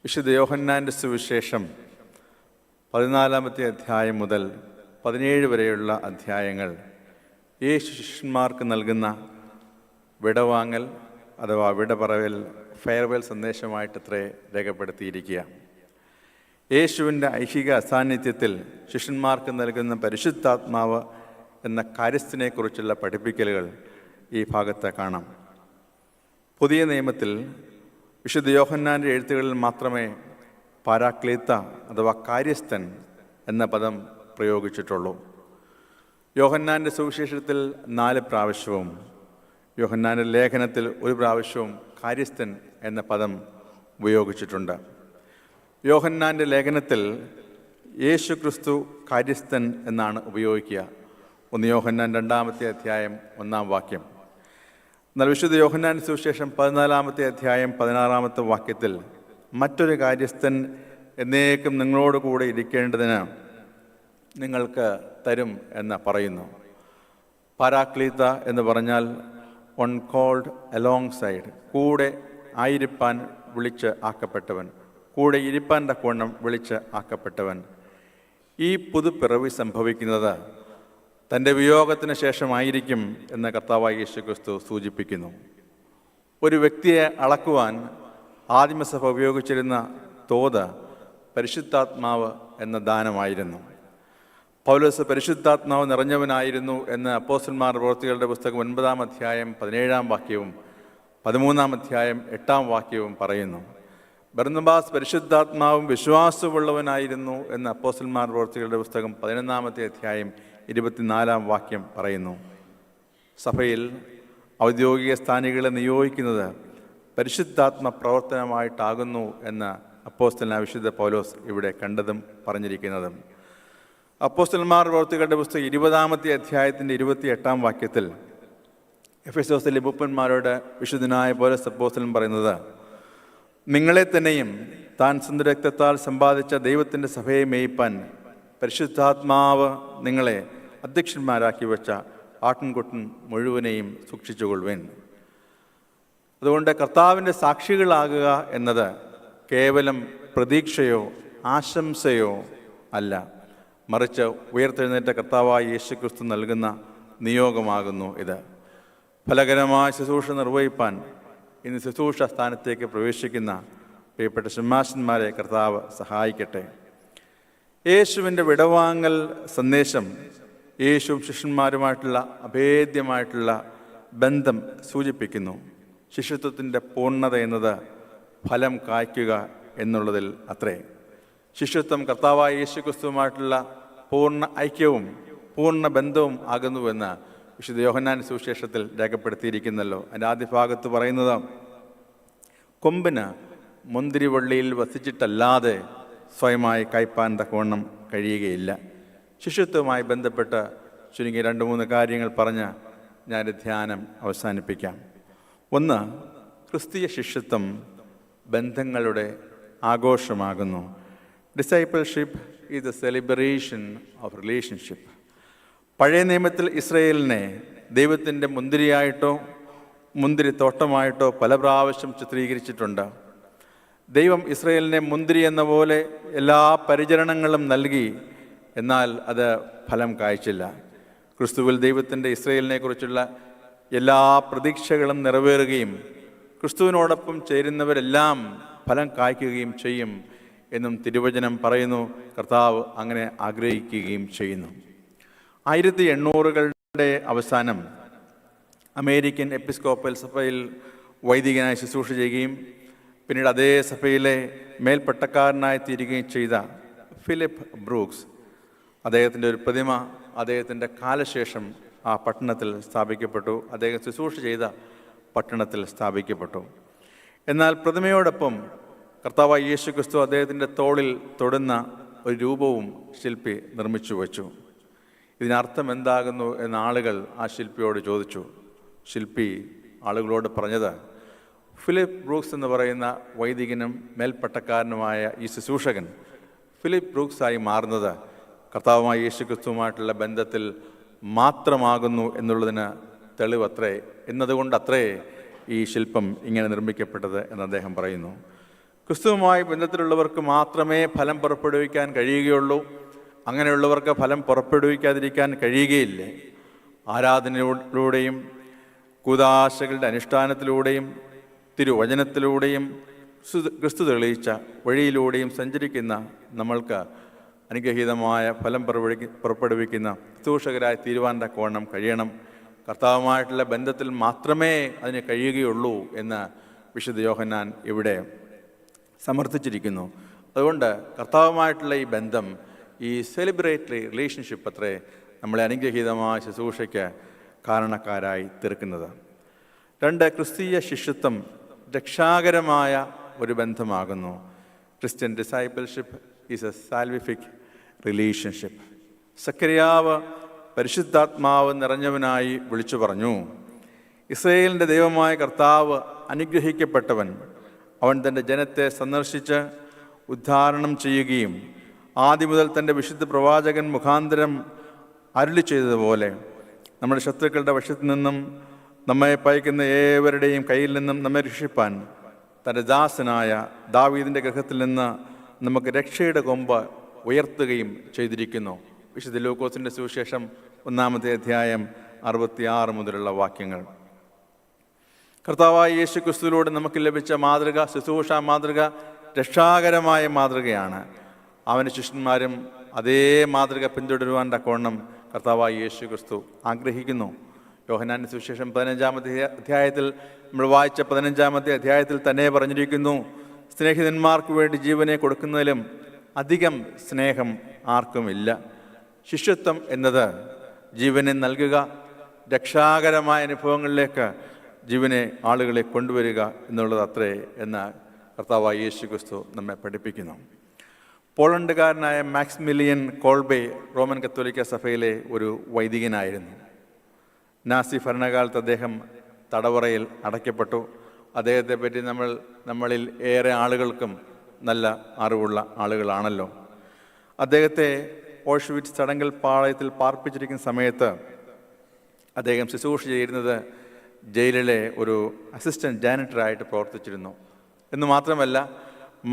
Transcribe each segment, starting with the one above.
വിശുദ്ധ യോഹന്നാൻ്റെ സുവിശേഷം 14-ാമത്തെ അധ്യായം മുതൽ 17 വരെയുള്ള അധ്യായങ്ങൾ യേശു ശിഷ്യന്മാർക്ക് നൽകുന്ന വിടവാങ്ങൽ അഥവാ വിടപറവൽ ഫെയർവെൽ സന്ദേശമായിട്ടത്രേ രേഖപ്പെടുത്തിയിരിക്കുക. യേശുവിൻ്റെ ഐഹിക അസാന്നിധ്യത്തിൽ ശിഷ്യന്മാർക്ക് നൽകുന്ന പരിശുദ്ധാത്മാവ് എന്ന കാര്യസ്ഥനെക്കുറിച്ചുള്ള പഠിപ്പിക്കലുകൾ ഈ ഭാഗത്ത് കാണാം. പുതിയ നിയമത്തിൽ വിശുദ്ധ യോഹന്നാൻ്റെ എഴുത്തുകളിൽ മാത്രമേ പാരാക്ലീത്ത അഥവാ കാര്യസ്ഥൻ എന്ന പദം പ്രയോഗിച്ചിട്ടുള്ളൂ. യോഹന്നാൻ്റെ സുവിശേഷത്തിൽ 4 പ്രാവശ്യവും യോഹന്നാൻ്റെ ലേഖനത്തിൽ 1 പ്രാവശ്യവും കാര്യസ്ഥൻ എന്ന പദം ഉപയോഗിച്ചിട്ടുണ്ട്. യോഹന്നാൻ്റെ ലേഖനത്തിൽ യേശു ക്രിസ്തു കാര്യസ്ഥൻ എന്നാണ് ഉപയോഗിക്കുക. 1 യോഹന്നാൻ 2-ാമത്തെ അധ്യായം 1-ാം വാക്യം. എന്നാൽ വിശുദ്ധ യോഹന്നാൻ സുവിശേഷം 14-ാമത്തെ അധ്യായം 16-ാമത്തെ വാക്യത്തിൽ മറ്റൊരു കാര്യസ്ഥൻ എന്നേക്കും നിങ്ങളോട് കൂടെ ഇരിക്കേണ്ടതിന് നിങ്ങൾക്ക് തരും എന്ന് പറയുന്നു. പാരാക്ലീത്ത എന്ന് പറഞ്ഞാൽ ഓൺ കോൾഡ് അലോങ് സൈഡ്, കൂടെ ആയിരിപ്പാൻ വിളിച്ച് ആക്കപ്പെട്ടവൻ, കൂടെ ഇരിപ്പാൻ തക്കവണ്ണം വിളിച്ച് ആക്കപ്പെട്ടവൻ. ഈ പുതുപ്പിറവി സംഭവിക്കുന്നത് തൻ്റെ വിയോഗത്തിന് ശേഷമായിരിക്കും എന്ന് കർത്താവായ യേശു ക്രിസ്തു സൂചിപ്പിക്കുന്നു. ഒരു വ്യക്തിയെ അളക്കുവാൻ ആദിമസഭ ഉപയോഗിച്ചിരുന്ന തോത് പരിശുദ്ധാത്മാവ് എന്ന ദാനമായിരുന്നു. പൗലോസ് പരിശുദ്ധാത്മാവ് നിറഞ്ഞവനായിരുന്നു എന്ന് അപ്പോസ്തലന്മാരുടെ പ്രവൃത്തികളുടെ പുസ്തകം 9-ാം അധ്യായം 17-ാം വാക്യവും 13-ാം അധ്യായം 8-ാം വാക്യവും പറയുന്നു. ബർന്നബാസ് പരിശുദ്ധാത്മാവും വിശ്വാസമുള്ളവനായിരുന്നു എന്ന് അപ്പോസ്തലന്മാരുടെ പ്രവൃത്തികളുടെ പുസ്തകം 11-ാമത്തെ അധ്യായം 24-ാം വാക്യം പറയുന്നു. സഭയിൽ ഔദ്യോഗിക സ്ഥാനികളെ നിയോഗിക്കുന്നത് പരിശുദ്ധാത്മ പ്രവർത്തനമായിട്ടാകുന്നു എന്ന് അപ്പോസ്തലനായ വിശുദ്ധ പൗലോസ് ഇവിടെ കണ്ടതും പറഞ്ഞിരിക്കുന്നതും. അപ്പോസ്തലന്മാരുടെ പ്രവൃത്തികളുടെ പുസ്തകം 20-ാമത്തെ അധ്യായത്തിൻ്റെ 28-ാം വാക്യത്തിൽ എഫെസോസിലെ മൂപ്പന്മാരോട് വിശുദ്ധനായ പൗലോസ് അപ്പോസ്തലൻ പറയുന്നത്, നിങ്ങളെ തന്നെയും താൻ സ്വന്തം രക്തത്താൽ സമ്പാദിച്ച ദൈവത്തിൻ്റെ സഭയെ മേയിപ്പാൻ പരിശുദ്ധാത്മാവ് നിങ്ങളെ അധ്യക്ഷന്മാരാക്കി വെച്ച ആട്ടിൻകുട്ടൻ മുഴുവനെയും സൂക്ഷിച്ചുകൊള്ളുവേൻ. അതുകൊണ്ട് കർത്താവിൻ്റെ സാക്ഷികളാകുക എന്നത് കേവലം പ്രതീക്ഷയോ ആശംസയോ അല്ല, മറിച്ച് ഉയർത്തെഴുന്നേറ്റ കർത്താവായ യേശുക്രിസ്തു നൽകുന്ന നിയോഗമാകുന്നു ഇത്. ഫലകരമായ ശുശ്രൂഷ നിർവഹിപ്പാൻ ഇന്ന് ശുശ്രൂഷ സ്ഥാനത്തേക്ക് പ്രവേശിക്കുന്ന പ്രിയപ്പെട്ട ശമ്മാശന്മാരെ കർത്താവ് സഹായിക്കട്ടെ. യേശുവിൻ്റെ വിടവാങ്ങൽ സന്ദേശം യേശുവും ശിഷ്യന്മാരുമായിട്ടുള്ള അഭേദ്യമായിട്ടുള്ള ബന്ധം സൂചിപ്പിക്കുന്നു. ശിഷ്യത്വത്തിൻ്റെ പൂർണ്ണത എന്നത് ഫലം കായ്ക്കുക എന്നുള്ളതിൽ അത്രേ. ശിഷ്യത്വം കർത്താവായ യേശു ക്രിസ്തുവുമായിട്ടുള്ള പൂർണ്ണ ഐക്യവും പൂർണ്ണ ബന്ധവും ആകുന്നുവെന്ന് വിശുദ്ധ യോഹന്നാൻ സുവിശേഷത്തിൽ രേഖപ്പെടുത്തിയിരിക്കുന്നല്ലോ. അതിൻ്റെ ആദ്യ ഭാഗത്ത് പറയുന്നത്, കൊമ്പിന് മുന്തിരിവള്ളിയിൽ വസിച്ചിട്ടല്ലാതെ സ്വയമായി കായ്പാൻ തക്കവണ്ണം കഴിയുകയില്ല. ശിഷ്യത്വവുമായി ബന്ധപ്പെട്ട് ചുരുങ്ങി 2-3 കാര്യങ്ങൾ പറഞ്ഞ് ഞാൻ ധ്യാനം അവസാനിപ്പിക്കാം. ഒന്ന്, ക്രിസ്തീയ ശിഷ്യത്വം ബന്ധങ്ങളുടെ ആഘോഷമാകുന്നു. Discipleship is the celebration of relationship. പഴയ നിയമത്തിൽ ഇസ്രായേലിനെ ദൈവത്തിൻ്റെ മുന്തിരിയായിട്ടോ മുന്തിരിത്തോട്ടമായിട്ടോ പല പ്രാവശ്യം ചിത്രീകരിച്ചിട്ടുണ്ട്. ദൈവം ഇസ്രായേലിനെ മുന്തിരി എന്ന പോലെ എല്ലാ പരിചരണങ്ങളും നൽകി, എന്നാൽ അത് ഫലം കായ്ച്ചില്ല. ക്രിസ്തുവിൽ ദൈവത്തിൻ്റെ ഇസ്രായേലിനെ കുറിച്ചുള്ള എല്ലാ പ്രതീക്ഷകളും നിറവേറുകയും ക്രിസ്തുവിനോടൊപ്പം ചേരുന്നവരെല്ലാം ഫലം കായ്ക്കുകയും ചെയ്യും എന്നും തിരുവചനം പറയുന്നു. കർത്താവ് അങ്ങനെ ആഗ്രഹിക്കുകയും ചെയ്യുന്നു. 1800കളുടെ അവസാനം അമേരിക്കൻ എപ്പിസ്കോപ്പൽ സഭയിൽ വൈദികനായി ശുശ്രൂഷ ചെയ്യുകയും പിന്നീട് അതേ സഭയിലെ മേൽപ്പട്ടക്കാരനായി തീരുകയും ചെയ്ത ഫിലിപ്പ് ബ്രൂക്സ്, അദ്ദേഹത്തിൻ്റെ ഒരു പ്രതിമ അദ്ദേഹത്തിൻ്റെ കാലശേഷം ആ പട്ടണത്തിൽ സ്ഥാപിക്കപ്പെട്ടു. അദ്ദേഹം ശുശ്രൂഷ ചെയ്ത പട്ടണത്തിൽ സ്ഥാപിക്കപ്പെട്ടു. എന്നാൽ പ്രതിമയോടൊപ്പം കർത്താവായ യേശു ക്രിസ്തു അദ്ദേഹത്തിൻ്റെ തോളിൽ തൊടുന്ന ഒരു രൂപവും ശില്പി നിർമ്മിച്ചു വച്ചു. ഇതിനർത്ഥം എന്താകുന്നു എന്ന് ആളുകൾ ആ ശില്പിയോട് ചോദിച്ചു. ശില്പി ആളുകളോട് പറഞ്ഞത്, ഫിലിപ്പ് ബ്രൂക്സ് എന്ന് പറയുന്ന വൈദികനും മേൽപ്പട്ടക്കാരനുമായ ഈ ശുശ്രൂഷകൻ ഫിലിപ്പ് ബ്രൂക്സായി മാറുന്നത് കർത്താവുമായ യേശു ക്രിസ്തുവുമായിട്ടുള്ള ബന്ധത്തിൽ മാത്രമാകുന്നു എന്നുള്ളതിന് തെളിവത്രേ എന്നതുകൊണ്ടത്രേ ഈ ശില്പം ഇങ്ങനെ നിർമ്മിക്കപ്പെട്ടത് എന്ന് അദ്ദേഹം പറയുന്നു. ക്രിസ്തുവുമായി ബന്ധത്തിലുള്ളവർക്ക് മാത്രമേ ഫലം പുറപ്പെടുവിക്കാൻ കഴിയുകയുള്ളൂ. അങ്ങനെയുള്ളവർക്ക് ഫലം പുറപ്പെടുവിക്കാതിരിക്കാൻ കഴിയുകയില്ല. ആരാധനയിലൂടെയും കൂദാശകളുടെ അനുഷ്ഠാനത്തിലൂടെയും തിരുവചനത്തിലൂടെയും ക്രിസ്തു തെളിയിച്ച വഴിയിലൂടെയും സഞ്ചരിക്കുന്ന നമ്മൾക്ക് അനുഗ്രഹീതമായ ഫലം പുറപ്പെടുവിക്കുന്ന ശുശ്രൂഷകരായി തീരുവാൻ തക്കവണ്ണം കഴിയണം. കർത്താവുമായിട്ടുള്ള ബന്ധത്തിൽ മാത്രമേ അതിന് കഴിയുകയുള്ളൂ എന്ന് വിശുദ്ധ യോഹന്നാൻ ഇവിടെ സമർത്ഥിച്ചിരിക്കുന്നു. അതുകൊണ്ട് കർത്താവുമായിട്ടുള്ള ഈ ബന്ധം, ഈ സെലിബ്രേറ്ററി റിലേഷൻഷിപ്പ് അത്രേ നമ്മളെ അനുഗ്രഹീതമായ ശുശ്രൂഷയ്ക്ക് കാരണക്കാരായി തീർക്കുന്നത്. 2, ക്രിസ്തീയ ശിഷ്യത്വം രക്ഷാകരമായ ഒരു ബന്ധമാകുന്നു. Christian discipleship is a salvific relationship. സക്കറിയാവ് പരിശുദ്ധാത്മാവ് നിറഞ്ഞവനായി വിളിച്ചു പറഞ്ഞു, ഇസ്രായേലിൻ്റെ ദൈവമായ കർത്താവ് അനുഗ്രഹിക്കപ്പെട്ടവൻ. അവൻ തൻ്റെ ജനത്തെ സന്ദർശിച്ച് ഉദ്ധാരണം ചെയ്യുകയും ആദ്യം മുതൽ തൻ്റെ വിശുദ്ധ പ്രവാചകൻ മുഖാന്തരം അരുളി ചെയ്തതുപോലെ നമ്മുടെ ശത്രുക്കളുടെ വശത്തു നിന്നും നമ്മെ പയക്കുന്ന ഏവരുടെയും കയ്യിൽ നിന്നും നമ്മെ രക്ഷിപ്പാൻ തൻ്റെ ദാസനായ ദാവീദിൻ്റെ ഗൃഹത്തിൽ നിന്ന് നമുക്ക് രക്ഷയുടെ കൊമ്പ് ഉയർത്തുകയും ചെയ്തിരിക്കുന്നു. വിശുദ്ധ ലൂക്കോസിൻ്റെ സുവിശേഷം 1-ാമത്തെ അധ്യായം 66 മുതലുള്ള വാക്യങ്ങൾ. കർത്താവായ യേശു ക്രിസ്തുവിലൂടെ നമുക്ക് ലഭിച്ച മാതൃക, ശുശ്രൂഷ മാതൃക രക്ഷാകരമായ മാതൃകയാണ്. അവൻ്റെ ശിഷ്യന്മാരും അതേ മാതൃക പിന്തുടരുവാൻ തക്കവണ്ണം കർത്താവായ യേശു ക്രിസ്തു ആഗ്രഹിക്കുന്നു. യോഹന്നാന്റെ സുവിശേഷം 15-ാമത്തെ അധ്യായത്തിൽ നമ്മൾ വായിച്ച 15-ാമത്തെ അധ്യായത്തിൽ തന്നെ പറഞ്ഞിരിക്കുന്നു, സ്നേഹിതന്മാർക്ക് വേണ്ടി ജീവനെ കൊടുക്കുന്നതിലും അധികം സ്നേഹം ആർക്കുമില്ല. ശിഷ്യത്വം എന്നത് ജീവനെ നൽകുക, രക്ഷാകരമായ അനുഭവങ്ങളിലേക്ക് ജീവനെ ആളുകളെ കൊണ്ടുവരിക എന്നുള്ളത് അത്രേ എന്ന് കർത്താവായ യേശു ക്രിസ്തു നമ്മെ പഠിപ്പിക്കുന്നു. പോളണ്ടുകാരനായ മാക്സിമിലിയൻ കോൾബെ റോമൻ കത്തോലിക്ക സഭയിലെ ഒരു വൈദികനായിരുന്നു. നാസി ഭരണകാലത്ത് അദ്ദേഹം തടവറയിൽ അടയ്ക്കപ്പെട്ടു. അദ്ദേഹത്തെ പറ്റി നമ്മളിൽ ഏറെ ആളുകൾക്കും നല്ല അറിവുള്ള ആളുകളാണല്ലോ. അദ്ദേഹത്തെ ഓഷ്വിറ്റ്സ് തടങ്കൽ പാളയത്തിൽ പാർപ്പിച്ചിരിക്കുന്ന സമയത്ത് അദ്ദേഹം ശുശ്രൂഷ ചെയ്യുന്നത് ജയിലിലെ ഒരു അസിസ്റ്റൻറ്റ് ജാനിറ്ററായിട്ട് പ്രവർത്തിച്ചിരുന്നു. എന്ന് മാത്രമല്ല,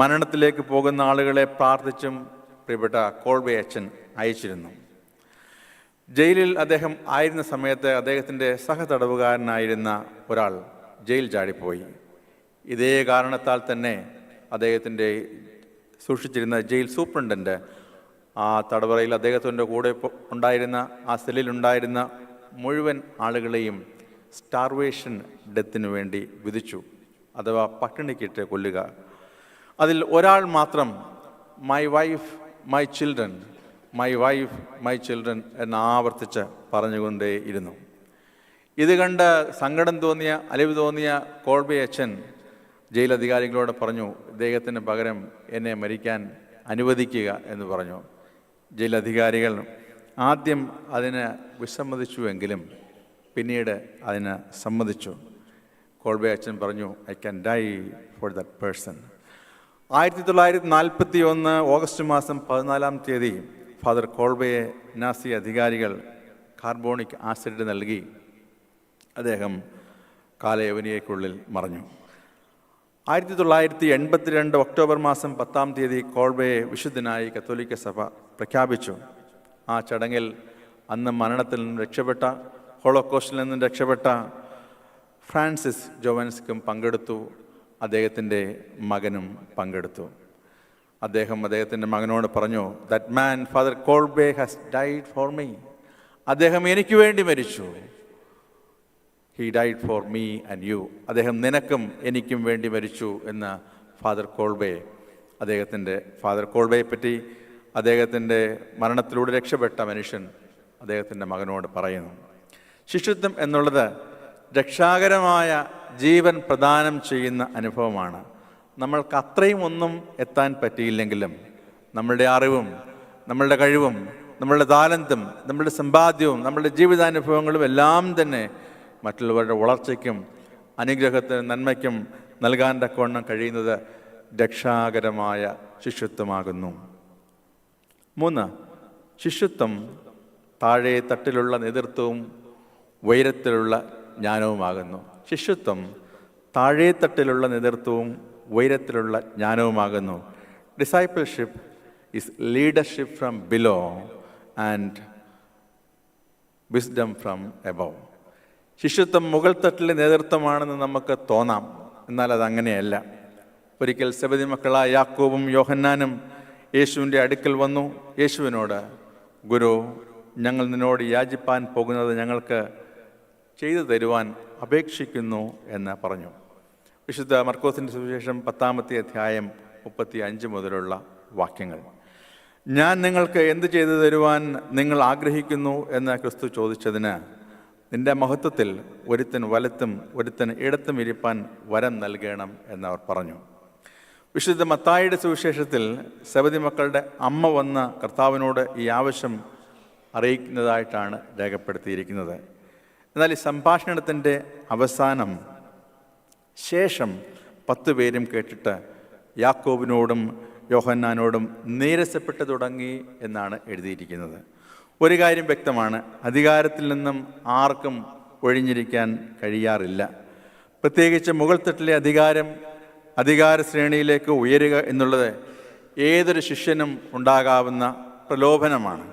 മരണത്തിലേക്ക് പോകുന്ന ആളുകളെ പ്രാർത്ഥിച്ചും പ്രിയപ്പെട്ട കോൾബെ അച്ഛൻ അയച്ചിരുന്നു. ജയിലിൽ അദ്ദേഹം ആയിരുന്ന സമയത്ത് അദ്ദേഹത്തിൻ്റെ സഹതടവുകാരനായിരുന്ന ഒരാൾ ജയിൽ ചാടിപ്പോയി. ഇതേ കാരണത്താൽ തന്നെ അദ്ദേഹത്തിൻ്റെ സൂക്ഷിച്ചിരുന്ന ജയിൽ സൂപ്രണ്ടൻ്റ് ആ തടവറയിൽ അദ്ദേഹത്തിൻ്റെ കൂടെ ഉണ്ടായിരുന്ന ആ സെല്ലിലുണ്ടായിരുന്ന മുഴുവൻ ആളുകളെയും സ്റ്റാർവേഷൻ ഡെത്തിന് വേണ്ടി വിധിച്ചു, അഥവാ പട്ടിണിക്കിട്ട് കൊല്ലുക. അതിൽ ഒരാൾ മാത്രം my wife my children, my wife my children എന്ന് ആവർത്തിച്ച് പറഞ്ഞുകൊണ്ടേയിരുന്നു. ഇത് കണ്ട് സങ്കടം തോന്നിയ, അലിവ് തോന്നിയ കോൾബെ അച്ഛൻ ജയിലധികാരികളോട് പറഞ്ഞു, ഇദ്ദേഹത്തിന് പകരം എന്നെ മരിക്കാൻ അനുവദിക്കുക എന്ന് പറഞ്ഞു. ജയിലധികാരികൾ ആദ്യം അതിന് വിസമ്മതിച്ചുവെങ്കിലും പിന്നീട് അതിന് സമ്മതിച്ചു. കോൾബെ അച്ഛൻ പറഞ്ഞു, I can dye for that person. 1941 August മാസം 14-ാം തീയതി ഫാദർ കോൾബെയെ നാസി അധികാരികൾ കാർബോണിക് ആസിഡ് നൽകി അദ്ദേഹം കാലയവനികയ്ക്കുള്ളിൽ മറഞ്ഞു. 1982 ഒക്ടോബർ മാസം 10-ാം തീയതി കോൾബെയെ വിശുദ്ധനായി കത്തോലിക്ക സഭ പ്രഖ്യാപിച്ചു. ആ ചടങ്ങിൽ അന്ന് മരണത്തിൽ നിന്നും രക്ഷപ്പെട്ട, ഹോളോകോസ്റ്റിൽ നിന്നും രക്ഷപ്പെട്ട ഫ്രാൻസിസ് ജോവൻസ്കും പങ്കെടുത്തു. അദ്ദേഹത്തിൻ്റെ മകനും പങ്കെടുത്തു. അദ്ദേഹത്തിൻ്റെ മകനോട് പറഞ്ഞു, that man Father Kolbe has died for me. അദ്ദേഹം എനിക്ക് വേണ്ടി മരിച്ചു. He died for me and you. അദ്ദേഹം നിനക്കും എനിക്കും വേണ്ടി മരിച്ചു എന്ന് ഫാദർ കോൾബെയെ പറ്റി അദ്ദേഹത്തിൻ്റെ മരണത്തിലൂടെ രക്ഷപ്പെട്ട മനുഷ്യൻ അദ്ദേഹത്തിൻ്റെ മകനോട് പറയുന്നു. ശിഷ്യത്വം എന്നുള്ളത് രക്ഷാകരമായ ജീവൻ പ്രദാനം ചെയ്യുന്ന അനുഭവമാണ്. നമ്മൾക്ക് അത്രയും ഒന്നും എത്താൻ പറ്റിയില്ലെങ്കിലും നമ്മളുടെ അറിവും നമ്മളുടെ കഴിവും നമ്മളുടെ താലന്തും നമ്മളുടെ സമ്പാദ്യവും നമ്മളുടെ ജീവിതാനുഭവങ്ങളും എല്ലാം തന്നെ മറ്റുള്ളവരുടെ വളർച്ചയ്ക്കും അനുഗ്രഹത്തിനും നന്മയ്ക്കും നൽകാൻ തക്കവണ്ണം കഴിയുന്നത് രക്ഷാകരമായ ശിഷ്യത്വമാകുന്നു. 3, ശിഷ്യത്വം താഴെ തട്ടിലുള്ള നേതൃത്വവും ഉയരത്തിലുള്ള ജ്ഞാനവുമാകുന്നു. ശിഷ്യത്വം താഴെ തട്ടിലുള്ള നേതൃത്വവും ഉയരത്തിലുള്ള ജ്ഞാനവുമാകുന്നു. Discipleship is leadership from below and wisdom from above. ശിഷ്യത്വം മുകൾ തട്ടിലെ നേതൃത്വമാണെന്ന് നമുക്ക് തോന്നാം, എന്നാൽ അതങ്ങനെയല്ല. ഒരിക്കൽ സെബെദി മക്കളായ യാക്കോബും യോഹന്നാനും യേശുവിൻ്റെ അടുക്കൽ വന്നു. യേശുവിനോട്, ഗുരു, ഞങ്ങൾ നിന്നോട് യാചിപ്പാൻ പോകുന്നത് ഞങ്ങൾക്ക് ചെയ്തു തരുവാൻ അപേക്ഷിക്കുന്നു എന്ന് പറഞ്ഞു. വിശുദ്ധ മർക്കോസിൻ്റെ സുവിശേഷം 10-ാമത്തെ അധ്യായം 35 മുതലുള്ള വാക്യങ്ങൾ. ഞാൻ നിങ്ങൾക്ക് എന്ത് ചെയ്തു തരുവാൻ നിങ്ങൾ ആഗ്രഹിക്കുന്നു എന്ന് ക്രിസ്തു ചോദിച്ചതിന്, നിന്റെ മഹത്വത്തിൽ ഒരുത്തൻ വലത്തും ഒരുത്തൻ ഇടത്തും ഇരിപ്പാൻ വരം നൽകണം എന്നവർ പറഞ്ഞു. വിശുദ്ധ മത്തായിയുടെ സുവിശേഷത്തിൽ സെബെദി മക്കളുടെ അമ്മ വന്ന് കർത്താവിനോട് ഈ ആവശ്യം അറിയിക്കുന്നതായിട്ടാണ് രേഖപ്പെടുത്തിയിരിക്കുന്നത്. എന്നാൽ ഈ സംഭാഷണത്തിൻ്റെ അവസാനം ശേഷം 10 പേരും കേട്ടിട്ട് യാക്കോബിനോടും യോഹന്നാനോടും നീരസപ്പെട്ടു തുടങ്ങി എന്നാണ് എഴുതിയിരിക്കുന്നത്. ഒരു കാര്യം വ്യക്തമാണ്, അധികാരത്തിൽ നിന്നും ആർക്കും ഒഴിഞ്ഞിരിക്കാൻ കഴിയാറില്ല. പ്രത്യേകിച്ച് മുകൾ തട്ടിലെ അധികാര ശ്രേണിയിലേക്ക് ഉയരുക എന്നുള്ളത് ഏതൊരു ശിഷ്യനും ഉണ്ടാകാവുന്ന പ്രലോഭനമാണ്.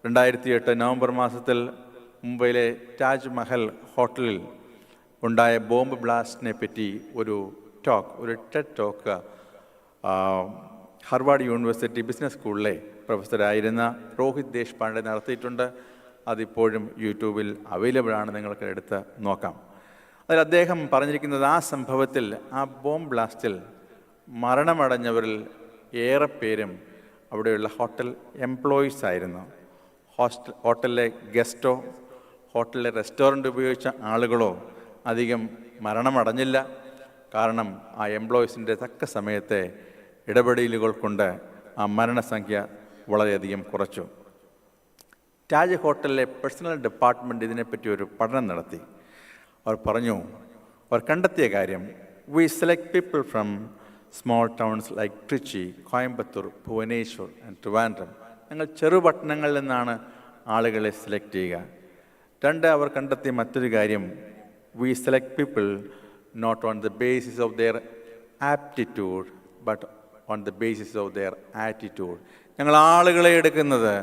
2008 നവംബർ മാസത്തിൽ മുംബൈയിലെ താജ് മഹൽ ഹോട്ടലിൽ ഉണ്ടായ ബോംബ് ബ്ലാസ്റ്റിനെ പറ്റി ഒരു Ted talk Harvard university business സ്കൂളിലെ പ്രൊഫസറായിരുന്ന രോഹിത് ദേശ്പാണ്ഡെ നടത്തിയിട്ടുണ്ട്. അതിപ്പോഴും യൂട്യൂബിൽ അവൈലബിൾ ആണ്, നിങ്ങൾക്ക് എടുത്ത് നോക്കാം. അതിൽ അദ്ദേഹം പറഞ്ഞിരിക്കുന്നത്, ആ സംഭവത്തിൽ, ആ ബോംബ് ബ്ലാസ്റ്റിൽ മരണമടഞ്ഞവരിൽ ഏറെ പേരും അവിടെയുള്ള ഹോട്ടൽ എംപ്ലോയീസ് ആയിരുന്നു. ഹോട്ടലിലെ ഗസ്റ്റോ ഹോട്ടലിലെ റെസ്റ്റോറൻറ്റ് ഉപയോഗിച്ച ആളുകളോ അധികം മരണമടഞ്ഞില്ല. കാരണം ആ എംപ്ലോയീസിൻ്റെ തക്ക സമയത്തെ ഇടപെടലുകൾ കൊണ്ട് ആ മരണസംഖ്യ വളരെയധികം കുറച്ചു. താജ് ഹോട്ടലിലെ പേഴ്സണൽ ഡിപ്പാർട്ട്മെൻറ്റ് ഇതിനെപ്പറ്റി ഒരു പഠനം നടത്തി. അവർ കണ്ടെത്തിയ കാര്യം, we select people from small towns like Trichy, Coimbatore, Bhubaneswar and Trivandrum. ഞങ്ങൾ ചെറുപട്ടണങ്ങളിൽ നിന്നാണ് ആളുകളെ സെലക്ട് ചെയ്യുക. 2, അവർ കണ്ടെത്തിയ മറ്റൊരു കാര്യം, we select people not on the basis of their aptitude but on the basis of their attitude. ഞങ്ങൾ ആളുകളെ എടുക്കുന്നത്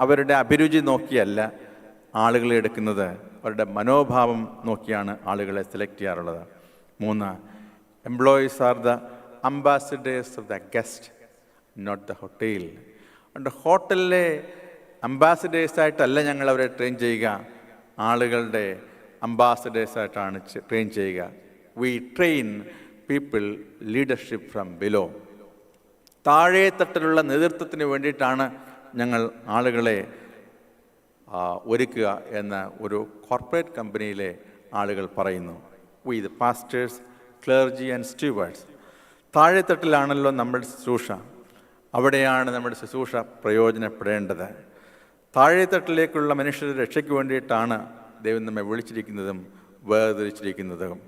അവരുടെ അഭിരുചി നോക്കിയല്ല, ആളുകളെ എടുക്കുന്നത് അവരുടെ മനോഭാവം നോക്കിയാണ് ആളുകളെ സെലക്ട് ചെയ്യാറുള്ളത്. 3, employees are the ambassadors of the guest, not the hotel. അതുകൊണ്ട് ഹോട്ടലിലെ അംബാസിഡേഴ്സായിട്ടല്ല ഞങ്ങൾ അവരെ ട്രെയിൻ ചെയ്യുക, ആളുകളുടെ അംബാസിഡേഴ്സായിട്ടാണ് ട്രെയിൻ ചെയ്യുക. We train people leadership from below. താഴെ തട്ടിലുള്ള നേതൃത്വത്തിന് വേണ്ടിയിട്ടാണ് ഞങ്ങൾ ആളുകളെ ഒരുക്കുക എന്ന് ഒരു കോർപ്പറേറ്റ് കമ്പനിയിലെ ആളുകൾ പറയുന്നു. We the pastors, clergy and stewards. താഴെത്തട്ടിലാണല്ലോ നമ്മുടെ ശുശ്രൂഷ, അവിടെയാണ് നമ്മുടെ ശുശ്രൂഷ പ്രയോജനപ്പെടേണ്ടത്. താഴെത്തട്ടിലേക്കുള്ള മനുഷ്യരുടെ രക്ഷയ്ക്ക് വേണ്ടിയിട്ടാണ് ദൈവം നമ്മെ വിളിച്ചിരിക്കുന്നതും വേർതിരിച്ചിരിക്കുന്നതും.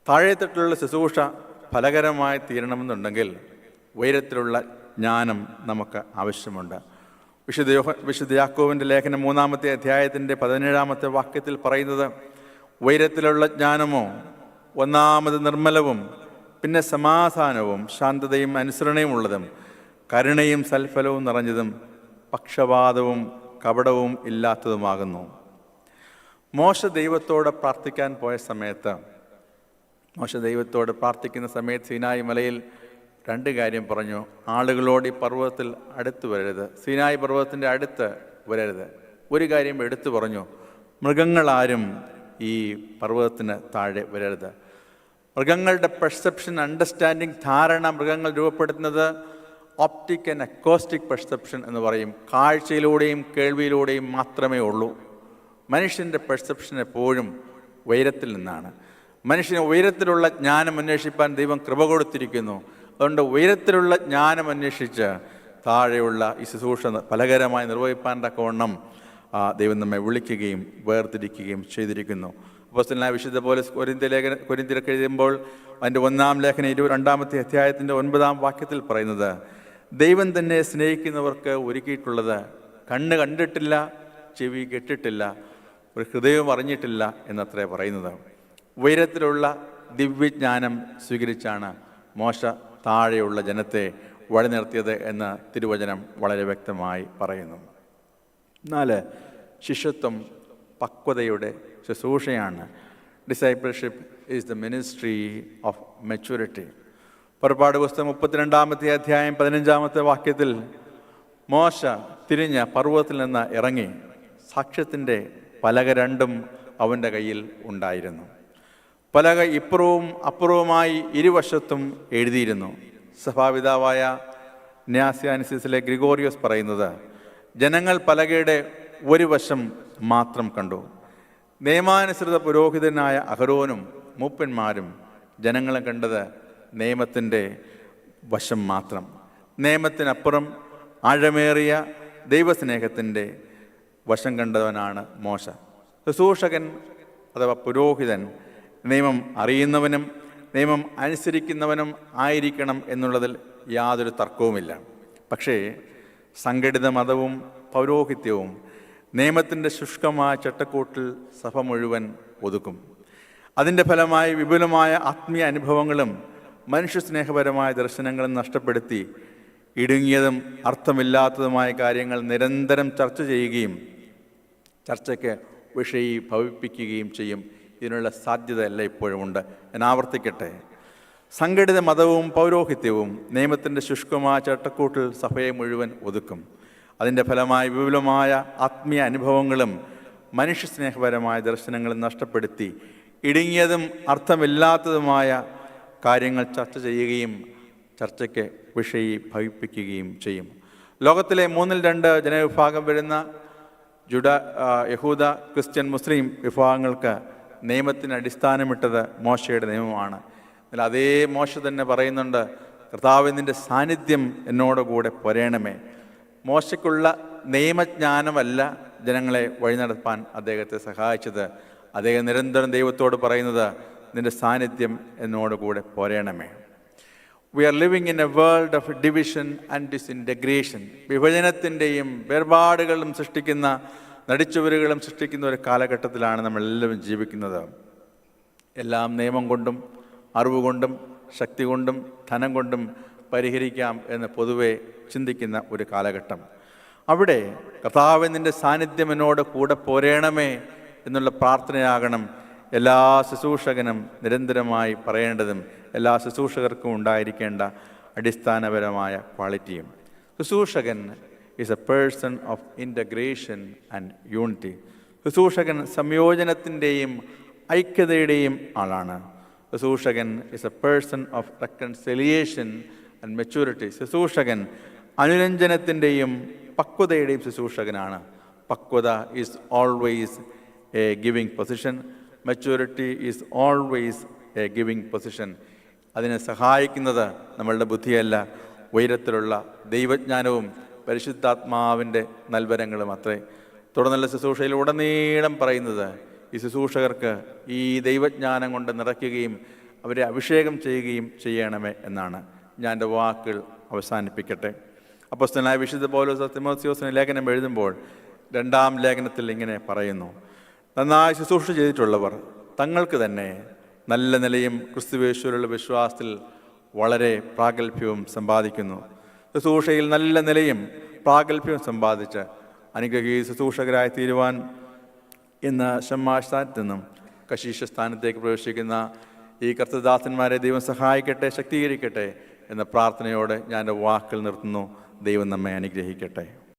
താഴെത്തട്ടിലുള്ള ശുശ്രൂഷ ഫലകരമായി തീരണമെന്നുണ്ടെങ്കിൽ ഉയരത്തിലുള്ള ജ്ഞാനം നമുക്ക് ആവശ്യമുണ്ട്. വിശുദ്ധ യാക്കോബിൻ്റെ ലേഖനം 3-ാമത്തെ അധ്യായത്തിൻ്റെ 17-ാമത്തെ വാക്യത്തിൽ പറയുന്നത്, ഉയരത്തിലുള്ള ജ്ഞാനമോ ഒന്നാമത് നിർമ്മലവും പിന്നെ സമാധാനവും ശാന്തതയും അനുസരണയും ഉള്ളതും കരുണയും സൽഫലവും നിറഞ്ഞതും പക്ഷപാതവും കപടവും ഇല്ലാത്തതുമാകുന്നു. മോശ ദൈവത്തോട് പ്രാർത്ഥിക്കാൻ പോയ സമയത്ത്, പ്രാർത്ഥിക്കുന്ന സമയത്ത് സീനായി മലയിൽ 2 കാര്യം പറഞ്ഞു. ആളുകളോട് ഈ പർവ്വതത്തിൽ അടുത്ത് വരരുത്, സീനായി പർവ്വതത്തിൻ്റെ അടുത്ത് വരരുത്. ഒരു കാര്യം എടുത്തു പറഞ്ഞു, മൃഗങ്ങളാരും ഈ പർവ്വതത്തിന് താഴെ വരരുത്. മൃഗങ്ങളുടെ പെർസെപ്ഷൻ, അണ്ടർസ്റ്റാൻഡിങ്, ധാരണ മൃഗങ്ങൾ രൂപപ്പെടുത്തുന്നത് ഓപ്റ്റിക് ആൻഡ് അക്കോസ്റ്റിക് പെർസെപ്ഷൻ എന്ന് പറയും. കാഴ്ചയിലൂടെയും കേൾവിയിലൂടെയും മാത്രമേ ഉള്ളൂ. മനുഷ്യൻ്റെ പെർസെപ്ഷൻ എപ്പോഴും ഉയരത്തിൽ നിന്നാണ്. മനുഷ്യന് ഉയരത്തിലുള്ള ജ്ഞാനം അന്വേഷിപ്പാൻ ദൈവം കൃപ കൊടുത്തിരിക്കുന്നു. അതുകൊണ്ട് ഉയരത്തിലുള്ള ജ്ഞാനം അന്വേഷിച്ച് താഴെയുള്ള ഈ ശുശ്രൂഷ ഫലകരമായി നിർവഹിപ്പാൻ തക്കവണ്ണം ദൈവം നമ്മെ വിളിക്കുകയും വേർതിരിക്കുകയും ചെയ്തിരിക്കുന്നു. അപ്പോസ്തലനായ വിശുദ്ധ പൗലോസ് കൊരിന്ത്യർക്ക് എഴുതുമ്പോൾ അതിൻ്റെ 1-ാം ലേഖനം 22-ാമത്തെ അധ്യായത്തിൻ്റെ 9-ാം വാക്യത്തിൽ പറയുന്നത്, ദൈവം തന്നെ സ്നേഹിക്കുന്നവർക്ക് ഒരുക്കിയിട്ടുള്ളത് കണ്ണ് കണ്ടിട്ടില്ല, ചെവി കേട്ടിട്ടില്ല, ഒരു ഹൃദയവും അറിഞ്ഞിട്ടില്ല എന്നത്രേ പറയുന്നത്. ഉയരത്തിലുള്ള ദിവ്യജ്ഞാനം സ്വീകരിച്ചാണ് മോശ താഴെയുള്ള ജനത്തെ വഴി നിർത്തിയത് എന്ന് തിരുവചനം വളരെ വ്യക്തമായി പറയുന്നു. 4. ശിഷ്യത്വം പക്വതയുടെ ശുശ്രൂഷയാണ്. Discipleship is the ministry of maturity. പുറപ്പാട് പുസ്തകം 32 അധ്യായം 15 വാക്യത്തിൽ മോശ തിരിഞ്ഞ് പർവ്വതത്തിൽ നിന്ന് ഇറങ്ങി. സാക്ഷ്യത്തിൻ്റെ പലക രണ്ടും അവൻ്റെ കയ്യിൽ ഉണ്ടായിരുന്നു. പലക ഇപ്പുറവും അപ്പുറവുമായി ഇരുവശത്തും എഴുതിയിരുന്നു. സഭാപിതാവായ ന്യാസ്യാനിസിസിലെ ഗ്രിഗോറിയോസ് പറയുന്നത്, ജനങ്ങൾ പലകയുടെ ഒരു വശം മാത്രം കണ്ടു. നിയമാനുസൃത പുരോഹിതനായ അഹരോനും മൂപ്പന്മാരും ജനങ്ങളെ കണ്ടത് നിയമത്തിൻ്റെ വശം മാത്രം. നിയമത്തിനപ്പുറം ആഴമേറിയ ദൈവസ്നേഹത്തിൻ്റെ വശം കണ്ടവനാണ് മോശ. ശുശ്രൂഷകൻ അഥവാ പുരോഹിതൻ നിയമം അറിയുന്നവനും നിയമം അനുസരിക്കുന്നവനും ആയിരിക്കണം എന്നുള്ളതിൽ യാതൊരു തർക്കവുമില്ല. പക്ഷേ സംഘടിത മതവും പൗരോഹിത്യവും നിയമത്തിൻ്റെ ശുഷ്കമായ ചട്ടക്കൂട്ടിൽ സഭ മുഴുവൻ ഒതുക്കും. അതിൻ്റെ ഫലമായി വിപുലമായ ആത്മീയ അനുഭവങ്ങളും മനുഷ്യസ്നേഹപരമായ ദർശനങ്ങളും നഷ്ടപ്പെടുത്തി ഇടുങ്ങിയതും അർത്ഥമില്ലാത്തതുമായ കാര്യങ്ങൾ നിരന്തരം ചർച്ച ചെയ്യുകയും ചർച്ചയ്ക്ക് വിഷയീഭവിപ്പിക്കുകയും ചെയ്യും. ഇതിനുള്ള സാധ്യതയല്ല ഇപ്പോഴും ഉണ്ട്. ഞാൻ ആവർത്തിക്കട്ടെ, സംഘടിത മതവും പൗരോഹിത്യവും നിയമത്തിൻ്റെ ശുഷ്കമായ ചട്ടക്കൂട്ടിൽ സഭയെ മുഴുവൻ ഒതുക്കും. അതിൻ്റെ ഫലമായി വിപുലമായ ആത്മീയ അനുഭവങ്ങളും മനുഷ്യസ്നേഹപരമായ ദർശനങ്ങളും നഷ്ടപ്പെടുത്തി ഇടുങ്ങിയതും അർത്ഥമില്ലാത്തതുമായ കാര്യങ്ങൾ ചർച്ച ചെയ്യുകയും ചർച്ചയ്ക്ക് വിഷയീഭവിപ്പിക്കുകയും ചെയ്യും. ലോകത്തിലെ 2/3 ജനവിഭാഗം വരുന്ന യഹൂദ, ക്രിസ്ത്യൻ, മുസ്ലിം വിഭാഗങ്ങൾക്ക് നിയമത്തിന് അടിസ്ഥാനമിട്ടത് മോശയുടെ നിയമമാണ്. എന്നാൽ അതേ മോശ തന്നെ പറയുന്നുണ്ട്, കർത്താവിൻ്റെ സാന്നിധ്യം എന്നോട് കൂടെ പോരേണമേ. മോശയ്ക്കുള്ള നിയമജ്ഞാനമല്ല ജനങ്ങളെ വഴി നടത്താൻ അദ്ദേഹത്തെ സഹായിച്ചത്. അദ്ദേഹം നിരന്തരം ദൈവത്തോട് പറയുന്നത്, നിൻ്റെ സാന്നിധ്യം എന്നോട് കൂടെ പോരേണമേ. We are living in a world of division and disintegration. വിഭജനത്തിൻ്റെയും വേർപാടുകളും സൃഷ്ടിക്കുന്ന, നടിച്ചുവരുകളും സൃഷ്ടിക്കുന്ന ഒരു കാലഘട്ടത്തിലാണ് നമ്മളെല്ലാവരും ജീവിക്കുന്നത്. എല്ലാം നിയമം കൊണ്ടും അറിവ് കൊണ്ടും ശക്തി കൊണ്ടും ധനം കൊണ്ടും പരിഹരിക്കാം എന്ന് പൊതുവെ ചിന്തിക്കുന്ന ഒരു കാലഘട്ടം. അവിടെ കർത്താവേ നിൻ്റെ സാന്നിധ്യം എന്നോട് കൂടെ പോരേണമേ എന്നുള്ള പ്രാർത്ഥനയാകണം എല്ലാ ശുശ്രൂഷകനും നിരന്തരമായി പറയേണ്ടതും എല്ലാ ശുശ്രൂഷകർക്കും ഉണ്ടായിരിക്കേണ്ട അടിസ്ഥാനപരമായ ക്വാളിറ്റിയും. ശുശ്രൂഷകൻ is a person of integration and unity. ശുശ്രൂഷകൻ സംയോജനത്തിൻ്റെയും ഐക്യതയുടെയും ആളാണ്. ശുശ്രൂഷകൻ is a person of reconciliation and maturity. ശുശ്രൂഷകൻ അനുരഞ്ജനത്തിൻ്റെയും പക്വതയുടെയും ശുശ്രൂഷകനാണ്. പക്വത is always a giving position. Maturity is always a giving position. അതിനെ സഹായിക്കുന്നത് നമ്മളുടെ ബുദ്ധിയല്ല, ഉയരത്തിലുള്ള ദൈവജ്ഞാനവും പരിശുദ്ധാത്മാവിൻ്റെ നൽവരങ്ങളും അത്രേ. തുടർന്നുള്ള ശുശ്രൂഷയിൽ ഉടനീളം പറയുന്നത് ഈ ശുശ്രൂഷകർക്ക് ഈ ദൈവജ്ഞാനം കൊണ്ട് നിറയ്ക്കുകയും അവരെ അഭിഷേകം ചെയ്യുകയും ചെയ്യണമേ എന്നാണ്. ഞാൻ എൻ്റെ വാക്കുകൾ അവസാനിപ്പിക്കട്ടെ. അപ്പോസ്തലനായ വിശുദ്ധ പൗലോസ് തിമോഥെയോസിന് ലേഖനം എഴുതുമ്പോൾ 2-ാം ലേഖനത്തിൽ ഇങ്ങനെ പറയുന്നു, നന്നായി ശുശ്രൂഷ ചെയ്തിട്ടുള്ളവർ തങ്ങൾക്ക് തന്നെ നല്ല നിലയും ക്രിസ്തുവേശ്വരുള്ള വിശ്വാസത്തിൽ വളരെ പ്രാഗൽഭ്യവും സമ്പാദിക്കുന്നു. ശുശ്രൂഷയിൽ നല്ല നിലയും പ്രാഗൽഭ്യവും സമ്പാദിച്ച് അനുഗ്രഹീ ശുശ്രൂഷകരായി തീരുവാൻ ഇന്ന് ഷമ്മാസ്ഥാനത്ത് നിന്നും കശീശ സ്ഥാനത്തേക്ക് പ്രവേശിക്കുന്ന ഈ കർത്തദാസന്മാരെ ദൈവം സഹായിക്കട്ടെ, ശക്തീകരിക്കട്ടെ എന്ന പ്രാർത്ഥനയോടെ ഞാൻ എൻ്റെ വാക്കുകൾ നിർത്തുന്നു. ദൈവം നമ്മെ അനുഗ്രഹിക്കട്ടെ.